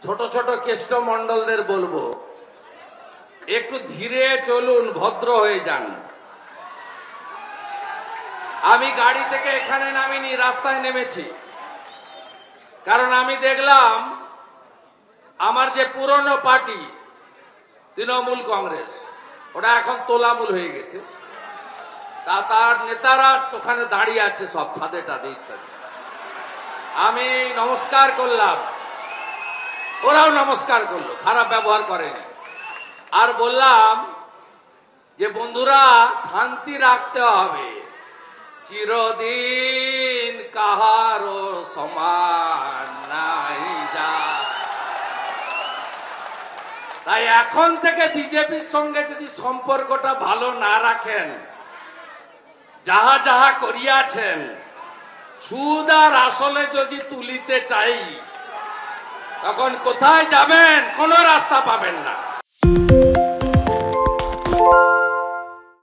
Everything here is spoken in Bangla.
ছোট ছোট কেষ্ট মন্ডলদের বলবো, একটু ধীরে চলুন, ভদ্র হয়ে যান। আমি গাড়ি থেকে এখানে নামিনি, রাস্তায় নেমেছি, কারণ আমি দেখলাম আমার যে পুরনো পার্টি তৃণমূল কংগ্রেস, ওটা এখন তোলামূল হয়ে গেছে। তার নেতারা ওখানে দাঁড়িয়ে আছে, সব ছাদে টাদে ইত্যাদি। আমি নমস্কার করলাম, ওরাও নমস্কার করলো, খারাপ ব্যবহার করেনি। আর বললাম যে বন্ধুরা, শান্তি রাখতে হবে, চিরদিন কাহারো সমান নাই যা। তাই এখন থেকে বিজেপির সঙ্গে যদি সম্পর্কটা ভালো না রাখেন, যাহা যাহা করিয়াছেন, সুদ আর আসলে যদি তুলিতে চাই, তখন কোথায় যাবেন? কোনো রাস্তা পাবেন না।